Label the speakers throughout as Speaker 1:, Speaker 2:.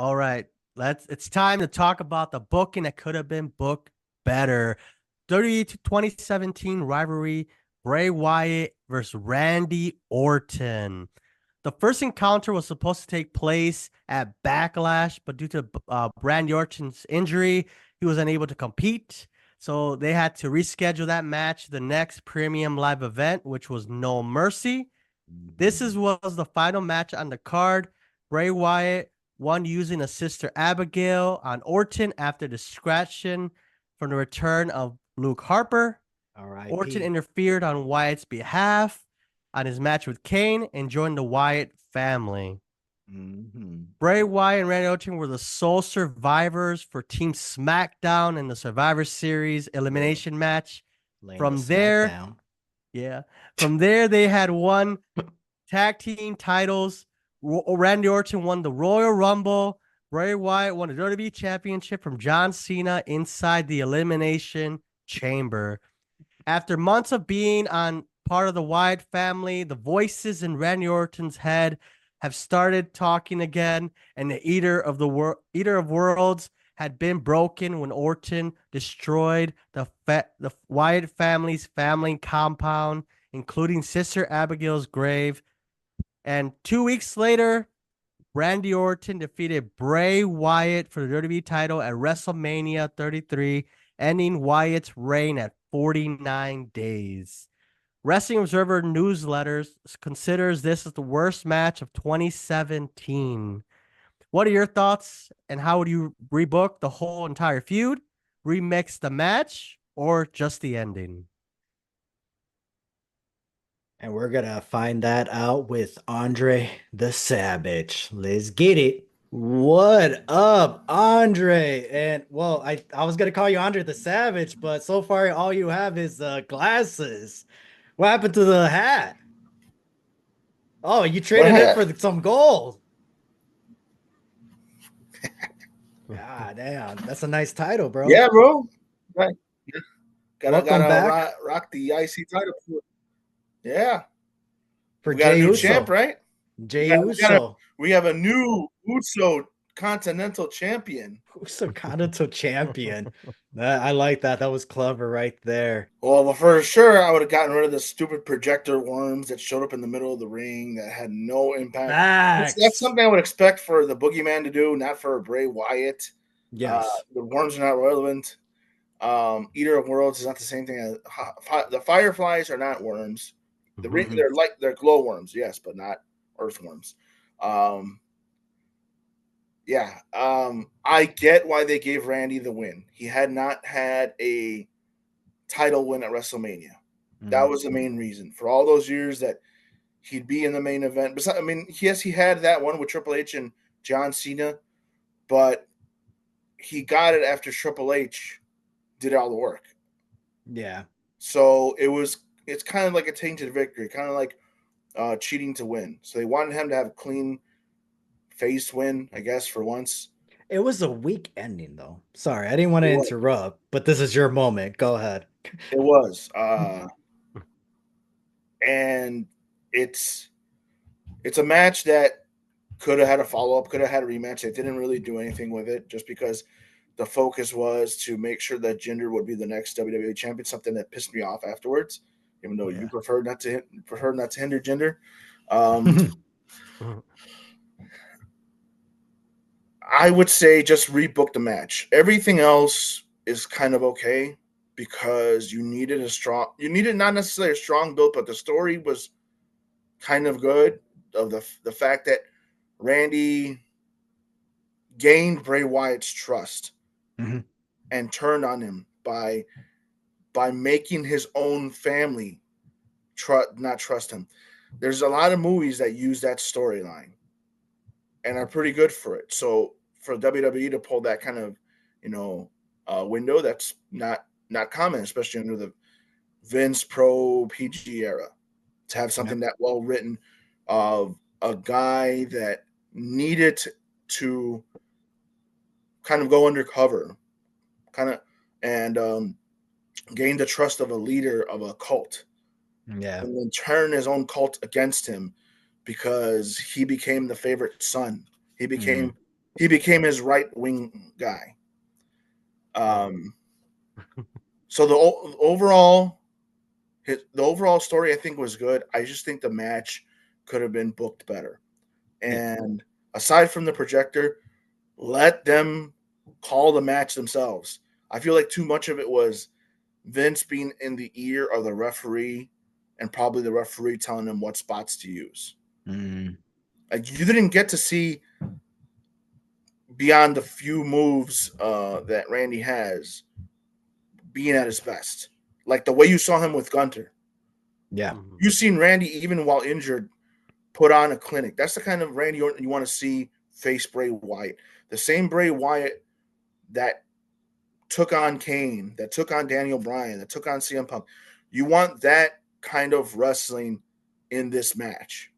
Speaker 1: All right. It's time to talk about the booking that could have been booked better. 2017 rivalry, Bray Wyatt versus Randy Orton. The first encounter was supposed to take place at Backlash, but due to Randy Orton's injury, he was unable to compete. So they had to reschedule that match to the next premium live event, which was No Mercy. Was the final match on the card. Bray Wyatt won using a Sister Abigail on Orton after distraction from the return of Luke Harper. Orton
Speaker 2: R.I.P.
Speaker 1: interfered on Wyatt's behalf on his match with Kane and joined the Wyatt family. Bray Wyatt and Randy Orton were the sole survivors for Team SmackDown in the Survivor Series elimination match. From there, from there they had won tag team titles. Randy Orton won the Royal Rumble. Bray Wyatt won the WWE Championship from John Cena inside the Elimination Chamber. After months of being on part of the Wyatt family, the voices in Randy Orton's head have started talking again, and the Eater of Worlds had been broken when Orton destroyed the Wyatt family's family compound, including Sister Abigail's grave. And 2 weeks later, Randy Orton defeated Bray Wyatt for the WWE title at WrestleMania 33, ending Wyatt's reign at 49 days. Wrestling Observer Newsletters considers this as the worst match of 2017. What are your thoughts, and how would you rebook the whole entire feud, remix the match, or just the ending?
Speaker 2: And we're going to find that out with Andre the Savage. Let's get it. What up, Andre? And well, I was going to call you Andre the Savage, but so far all you have is glasses. What happened to the hat? Oh, you traded it for some gold. God damn, that's a nice title, bro.
Speaker 3: Yeah, bro. Right.
Speaker 2: Gotta
Speaker 3: rock the IC title. Yeah.
Speaker 2: For
Speaker 3: we got
Speaker 2: Jey
Speaker 3: a new
Speaker 2: Uso.
Speaker 3: champ, right?
Speaker 2: Jey Uso.
Speaker 3: We have a new Uso Continental Champion.
Speaker 2: Uso Continental Champion. I like that. That was clever right there.
Speaker 3: Well, for sure, I would have gotten rid of the stupid projector worms that showed up in the middle of the ring that had no impact. That's something I would expect for the Boogeyman to do, not for Bray Wyatt.
Speaker 2: Yes.
Speaker 3: The worms are not relevant. Eater of Worlds is not the same thing as the Fireflies are not worms. They're glowworms, yes, but not earthworms. I get why they gave Randy the win. He had not had a title win at WrestleMania. That was the main reason for all those years that he'd be in the main event. Besides, I mean, yes, he had that one with Triple H and John Cena, but he got it after Triple H did all the work.
Speaker 2: Yeah.
Speaker 3: So it's kind of like a tainted victory, kind of like cheating to win. So they wanted him to have a clean face win, I guess, for once.
Speaker 2: It was a weak ending, though. Sorry, I didn't want to interrupt, but this is your moment. Go ahead.
Speaker 3: It was. And it's a match that could have had a follow-up, could have had a rematch. They didn't really do anything with it just because the focus was to make sure that Jinder would be the next WWE champion, something that pissed me off afterwards, even though you prefer not to hinder Jinder. I would say just rebook the match. Everything else is kind of okay because you needed not necessarily a strong build, but the story was kind of good of the fact that Randy gained Bray Wyatt's trust and turned on him by making his own family not trust him. There's a lot of movies that use that storyline and are pretty good for it. So for WWE to pull that kind of, window, that's not common, especially under the Vince Pro PG era. To have something that well written of a guy that needed to kind of go undercover, and gain the trust of a leader of a cult.
Speaker 2: Yeah.
Speaker 3: And then turn his own cult against him because he became the favorite son. He became he became his right wing guy. So the overall story I think was good. I just think the match could have been booked better. And aside from the projector, let them call the match themselves. I feel like too much of it was Vince being in the ear of the referee and probably the referee telling him what spots to use. Like you didn't get to see beyond the few moves that Randy has being at his best. Like the way you saw him with Gunter.
Speaker 2: Yeah.
Speaker 3: You've seen Randy, even while injured, put on a clinic. That's the kind of Randy Orton you want to see face Bray Wyatt. The same Bray Wyatt that took on Kane, that took on Daniel Bryan, that took on CM Punk. You want that kind of wrestling in this match.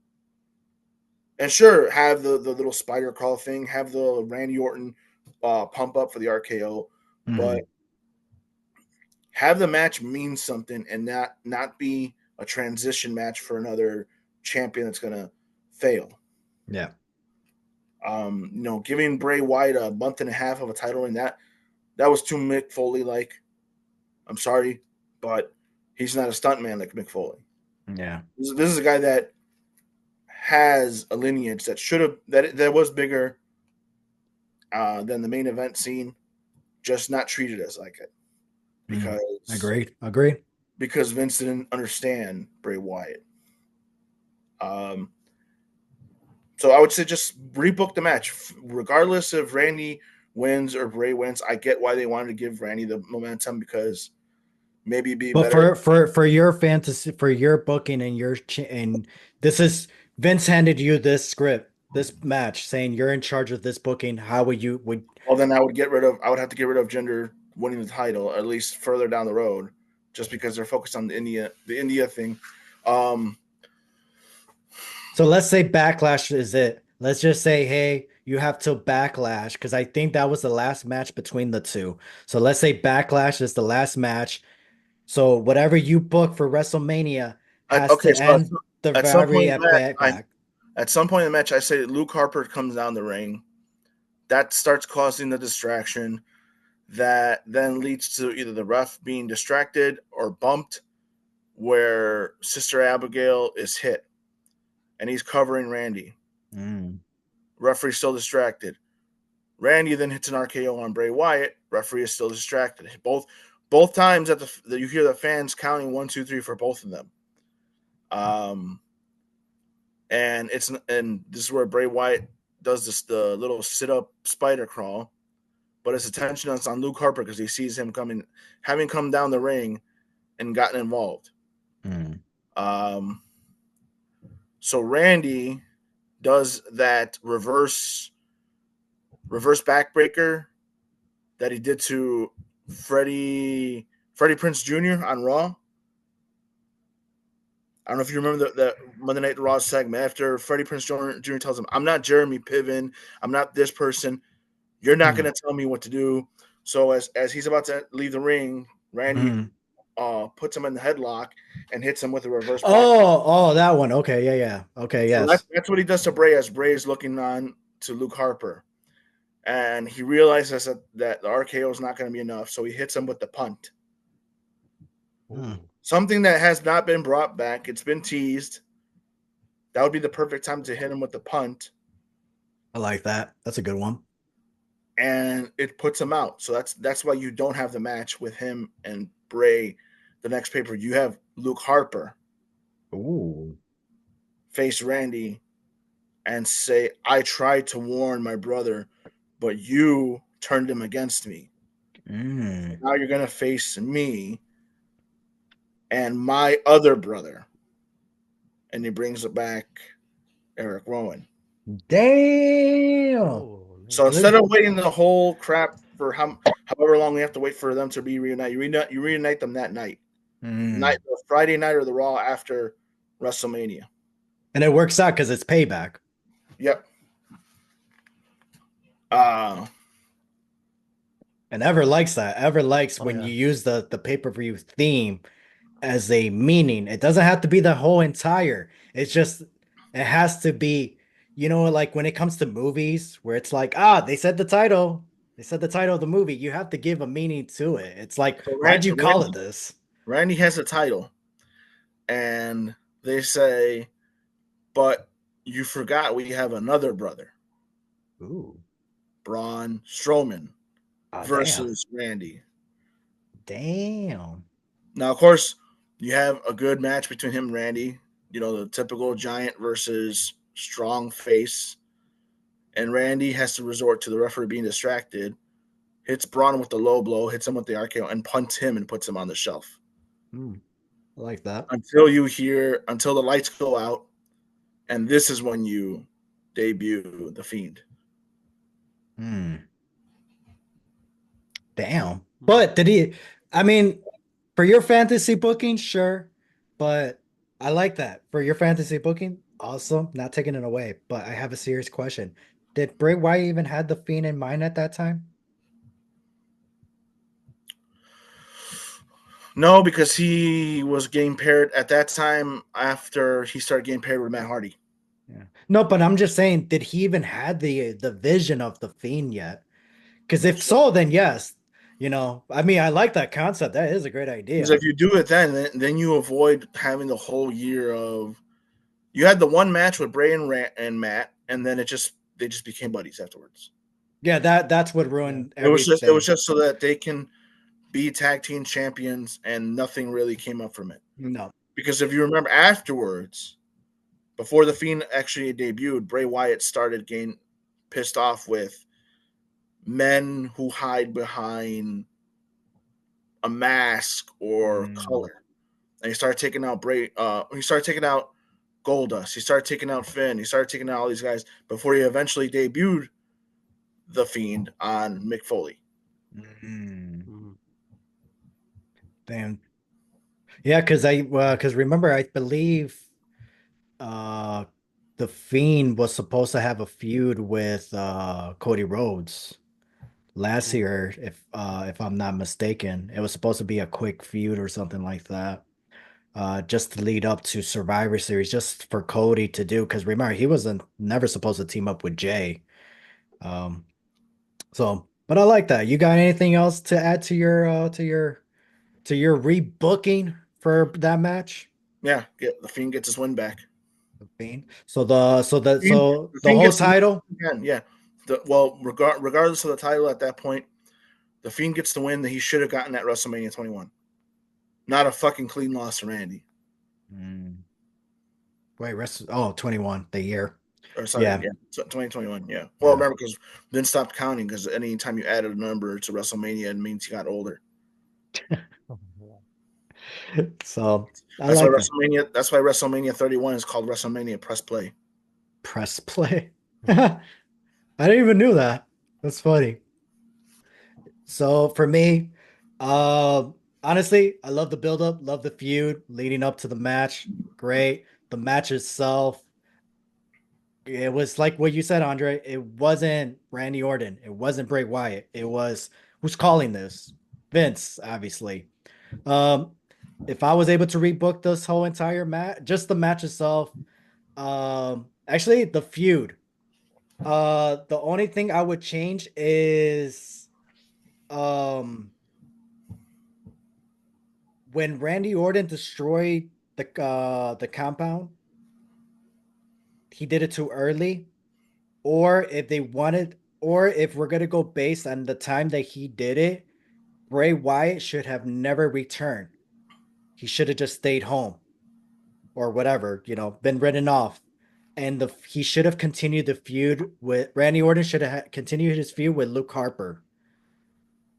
Speaker 3: And sure, have the little spider crawl thing, have the Randy Orton pump up for the RKO, but have the match mean something and not be a transition match for another champion that's going to fail.
Speaker 2: Yeah.
Speaker 3: Giving Bray Wyatt a month and a half of a title reign, that was too Mick Foley like. I'm sorry, but he's not a stuntman like Mick Foley.
Speaker 2: Yeah.
Speaker 3: This is a guy that has a lineage that was bigger than the main event scene, just not treated as like it. Because
Speaker 2: Agreed.
Speaker 3: Because Vince didn't understand Bray Wyatt. So I would say just rebook the match, regardless if Randy wins or Bray wins. I get why they wanted to give Randy the momentum because maybe it'd be better.
Speaker 2: For your fantasy, for your booking and and this is Vince handed you this script, this match, saying you're in charge of this booking. How would you
Speaker 3: Well, then I would have to get rid of Jinder winning the title, at least further down the road, just because they're focused on the India thing.
Speaker 2: So let's say Backlash is it. Let's just say, hey, you have till Backlash, because I think that was the last match between the two. So let's say Backlash is the last match. So whatever you book for WrestleMania has to end the
Speaker 3: at some
Speaker 2: rivalry
Speaker 3: point
Speaker 2: at
Speaker 3: back. At some point in the match, I say Luke Harper comes down the ring. That starts causing the distraction. That then leads to either the ref being distracted or bumped, where Sister Abigail is hit, and he's covering Randy. Referee's still distracted. Randy then hits an RKO on Bray Wyatt. Referee is still distracted. Both times that you hear the fans counting 1, 2, 3 for both of them. And this is where Bray Wyatt does the little sit up spider crawl, but his attention is on Luke Harper because he sees him having come down the ring and gotten involved. So Randy does that reverse backbreaker that he did to Freddie Prinze Jr. on Raw. I don't know if you remember the Monday Night Raw segment after Freddie Prinze Jr. tells him, "I'm not Jeremy Piven. I'm not this person. You're not going to tell me what to do." So as he's about to leave the ring, Randy puts him in the headlock and hits him with a reverse.
Speaker 2: That one. Okay, yeah. Okay,
Speaker 3: so
Speaker 2: yes.
Speaker 3: That's what he does to Bray as Bray is looking on to Luke Harper. And he realizes that the RKO is not going to be enough, so he hits him with the punt. Something that has not been brought back. It's been teased. That would be the perfect time to hit him with the punt.
Speaker 2: I like that. That's a good one.
Speaker 3: And it puts him out. So that's why you don't have the match with him and Bray the next paper. You have Luke Harper face Randy and say, "I tried to warn my brother, but you turned him against me. Now you're going to face me and my other brother." And he brings it back Eric Rowan.
Speaker 2: Damn.
Speaker 3: So instead of waiting the whole crap for however long we have to wait for them to be reunited, you reunite them that night. Friday night or the Raw after WrestleMania.
Speaker 2: And it works out because it's payback.
Speaker 3: Yep.
Speaker 2: And Ever likes that. Ever likes when you use the pay-per-view theme as a meaning. It doesn't have to be the whole entire. It's just it has to be you know, like when it comes to movies where it's like, they said the title of the movie, you have to give a meaning to it. It's like,
Speaker 3: So
Speaker 2: why'd you call it this?
Speaker 3: Randy has a title, and they say, but you forgot we have another brother,
Speaker 2: Ooh.
Speaker 3: Braun Strowman
Speaker 2: Oh, damn.
Speaker 3: versus Randy.
Speaker 2: Damn.
Speaker 3: Now, of course, you have a good match between him and Randy. You know, the typical giant versus strong face. And Randy has to resort to the referee being distracted, hits Braun with the low blow, hits him with the RKO, and punts him and puts him on the shelf.
Speaker 2: I like that.
Speaker 3: Until the lights go out, and this is when you debut the Fiend.
Speaker 2: Hmm. Damn. But did he? I mean, for your fantasy booking, sure. But I like that. For your fantasy booking, awesome. Not taking it away. But I have a serious question. Did Bray Wyatt even had the Fiend in mind at that time?
Speaker 3: No, because he was getting paired at that time after he started getting paired with Matt Hardy.
Speaker 2: Yeah. No, but I'm just saying, did he even had the vision of the Fiend yet? Because if so, then yes. You know, I mean, I like that concept. That is a great
Speaker 3: Because
Speaker 2: idea.
Speaker 3: if you do it then you avoid having the whole year of you had the one match with Bray and Matt, and then they just became buddies afterwards.
Speaker 2: Yeah, that's what ruined
Speaker 3: It was
Speaker 2: everything.
Speaker 3: just so that they can be tag team champions, and nothing really came up from it.
Speaker 2: No.
Speaker 3: Because if you remember afterwards, before the Fiend actually debuted, Bray Wyatt started getting pissed off with men who hide behind a mask or color. And he started taking out he started taking out Goldust. He started taking out Finn. He started taking out all these guys before he eventually debuted the Fiend on Mick Foley.
Speaker 2: Damn. Yeah, because remember, I believe uh the Fiend was supposed to have a feud with Cody Rhodes last year, if I'm not mistaken. It was supposed to be a quick feud or something like that. Just to lead up to Survivor Series, just for Cody to do, because remember, he wasn't never supposed to team up with Jay. Um, so but I like that. You got anything else to add to your rebooking for that match?
Speaker 3: Yeah, the Fiend gets his win back.
Speaker 2: The Fiend. So
Speaker 3: The
Speaker 2: the
Speaker 3: Fiend
Speaker 2: whole
Speaker 3: gets the win
Speaker 2: title.
Speaker 3: again. Yeah. Regardless of the title at that point, the Fiend gets the win that he should have gotten at WrestleMania 21. Not a fucking clean loss to Randy.
Speaker 2: Mm. Wait, 21, the year.
Speaker 3: Or sorry,
Speaker 2: Yeah.
Speaker 3: yeah, 2021. Yeah. Well,
Speaker 2: Yeah.
Speaker 3: remember because then stopped counting because anytime you added a number to WrestleMania, it means he got older.
Speaker 2: So I like that.
Speaker 3: That's why WrestleMania 31 is called WrestleMania Press Play.
Speaker 2: Press play. I didn't even knew that. That's funny. So for me, uh, honestly, I love the build-up, love the feud leading up to the match. Great. The match itself, it was like what you said, Andre. It wasn't Randy Orton. It wasn't Bray Wyatt. It was who's calling this? Vince, obviously. Um, if I was able to rebook this whole entire match, just the match itself, actually the feud. The only thing I would change is um when Randy Orton destroyed the compound, he did it too early. Or if they wanted, or if we're gonna go based on the time that he did it, Bray Wyatt should have never returned. He should have just stayed home or whatever, you know, been written off. And he should have continued the feud with Randy Orton should have continued his feud with Luke Harper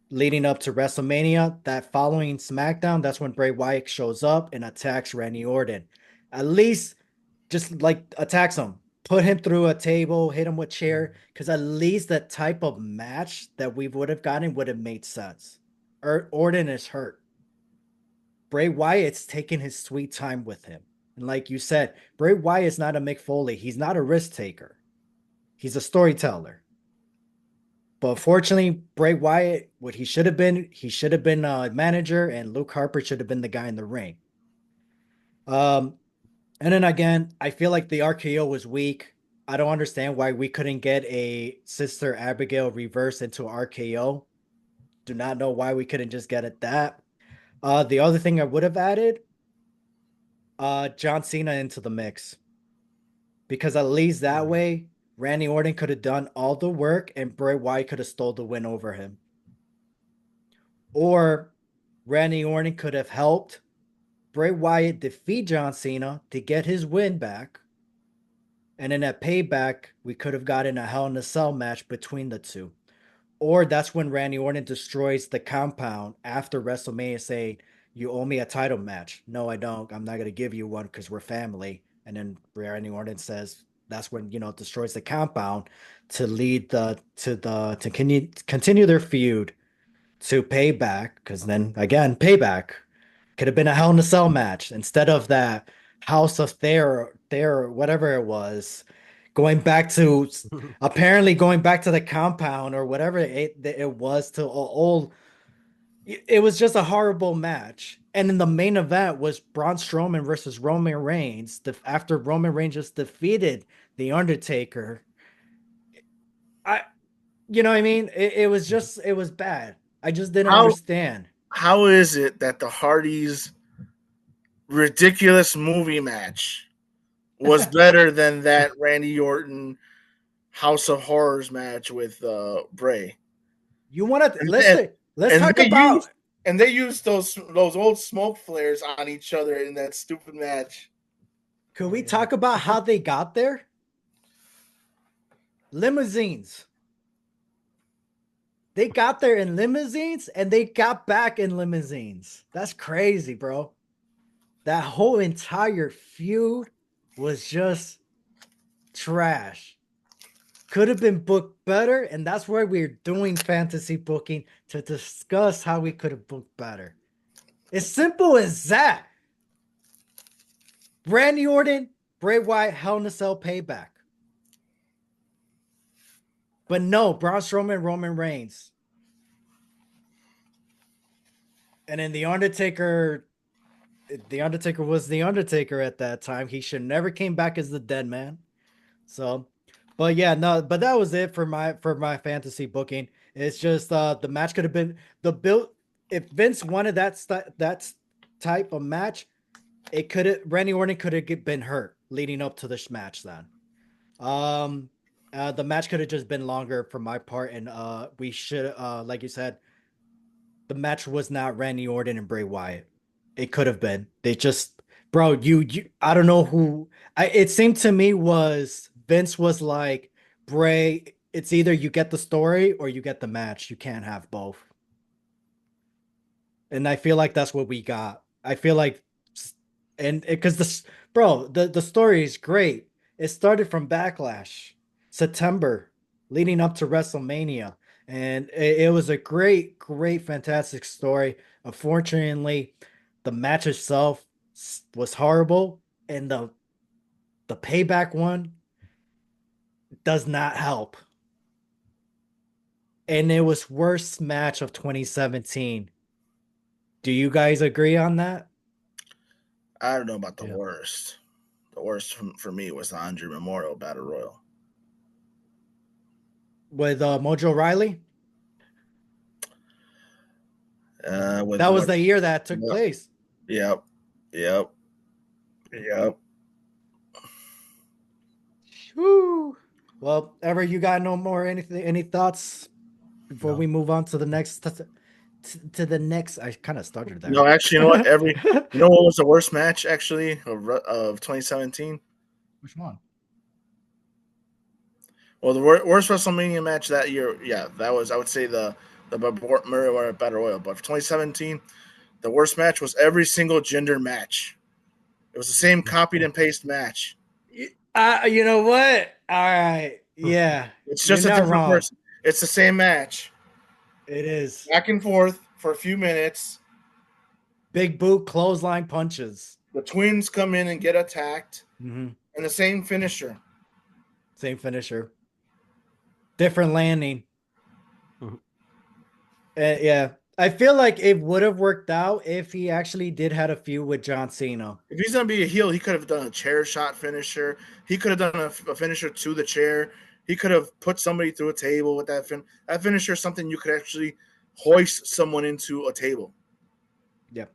Speaker 2: leading up to WrestleMania. That following SmackDown, that's when Bray Wyatt shows up and attacks Randy Orton. At least just like attacks him, put him through a table, hit him with chair, because at least that type of match that we would have gotten would have made sense. Orton is hurt. Bray Wyatt's taking his sweet time with him. And like you said, Bray Wyatt's not a Mick Foley. He's not a risk taker. He's a storyteller. But fortunately, Bray Wyatt, what he should have been a manager, and Luke Harper should have been the guy in the ring. Um, and then again, I feel like the RKO was weak. I don't understand why we couldn't get a Sister Abigail reverse into RKO. Do not know why we couldn't just get it that. The other thing I would have added, John Cena into the mix. Because at least that way, Randy Orton could have done all the work and Bray Wyatt could have stole the win over him. Or Randy Orton could have helped Bray Wyatt defeat John Cena to get his win back. And then at Payback, we could have gotten a Hell in a Cell match between the two. Or that's when Randy Orton destroys the compound after WrestleMania saying, "You owe me a title match." "No, I don't. I'm not going to give you one because we're family." And then Randy Orton says, that's when, destroys the compound to lead to continue their feud to Payback. Because then again, Payback could have been a Hell in a Cell match instead of that House of Thayer, whatever it was, going back to apparently going back to the compound or whatever it was to old. It was just a horrible match. And then the main event was Braun Strowman versus Roman Reigns. After Roman Reigns just defeated The Undertaker. You know what I mean? It was bad. I just didn't understand.
Speaker 3: How is it that the Hardys' ridiculous movie match was better than that Randy Orton House of Horrors match with Bray?
Speaker 2: You want to let's talk about
Speaker 3: they used those old smoke flares on each other in that stupid match.
Speaker 2: Could we talk about how they got there? Limousines. They got there in limousines and they got back in limousines. That's crazy, bro. That whole entire feud was just trash. Could have been booked better, and that's why we're doing fantasy booking to discuss how we could have booked better. As simple as that. Randy Orton, Bray Wyatt, Hell in a Cell Payback. But no, Braun Strowman, Roman Reigns. And then The Undertaker was The Undertaker at that time. He should never came back as the dead man. So, but yeah, no, but that was it for my fantasy booking. It's just the match could have been the build. If Vince wanted that type of match, it could have Randy Orton could have been hurt leading up to this match then. The match could have just been longer for my part, and we should like you said, the match was not Randy Orton and Bray Wyatt. It could have been. They just, bro, you I don't know who. It seemed to me was Vince was like, Bray, it's either you get the story or you get the match. You can't have both. And I feel like that's what we got. I feel like, and because the story is great. It started from Backlash, September, leading up to WrestleMania, and it was a great, fantastic story. Unfortunately, the match itself was horrible, and the Payback one does not help. And it was worst match of 2017. Do you guys agree on that?
Speaker 3: I don't know about the worst. The worst for me was the Andre Memorial Battle Royal.
Speaker 2: With Mojo Riley? That was the year that took place.
Speaker 3: Yep.
Speaker 2: Whew. Well, Ever, you got no more any thoughts before we move on to the next to the next? I kind of started there.
Speaker 3: No, actually, you know what? You know what was the worst match actually of 2017?
Speaker 2: Which one?
Speaker 3: Well, the worst WrestleMania match that year, yeah, that was, I would say, the Memorial Battle Royal. But for 2017, the worst match was every single gender match. It was the same copied and paste match.
Speaker 2: You know what? All right, yeah,
Speaker 3: it's just a different person. It's the same match.
Speaker 2: It is
Speaker 3: back and forth for a few minutes.
Speaker 2: Big boot clothesline punches.
Speaker 3: The twins come in and get attacked,
Speaker 2: and
Speaker 3: the same finisher.
Speaker 2: Different landing. Yeah, I feel like it would have worked out if he actually did had a feud with John Cena.
Speaker 3: If he's gonna be a heel, he could have done a chair shot finisher. He could have done a finisher to the chair. He could have put somebody through a table with that finisher. Is something you could actually hoist someone into a table.
Speaker 2: Yeah.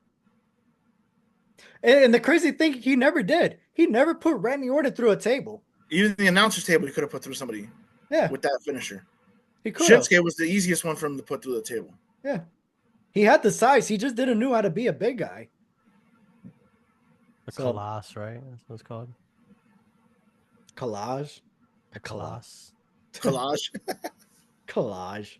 Speaker 2: And the crazy thing, he never did. He never put Randy Orton through a table.
Speaker 3: Even the announcer's table, he could have put through somebody
Speaker 2: Yeah,
Speaker 3: with that finisher.
Speaker 2: he could have.
Speaker 3: Shinsuke was the easiest one for him to put through the table.
Speaker 2: Yeah. He had the size. He just didn't know how to be a big guy.
Speaker 1: The
Speaker 2: So-
Speaker 1: Colossus, right? That's what it's called.
Speaker 2: Collage.
Speaker 1: The Colossus.
Speaker 3: Collage.
Speaker 2: Collage.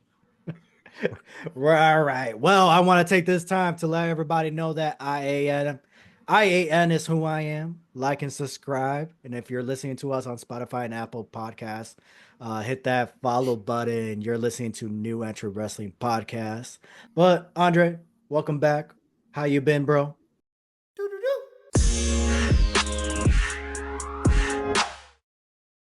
Speaker 2: All right. Well, I want to take this time to let everybody know that IAN is who I am. Like and subscribe. And if you're listening to us on Spotify and Apple Podcasts, hit that follow button. You're listening to New Entry Wrestling Podcast. But Andre, welcome back. How you been, bro?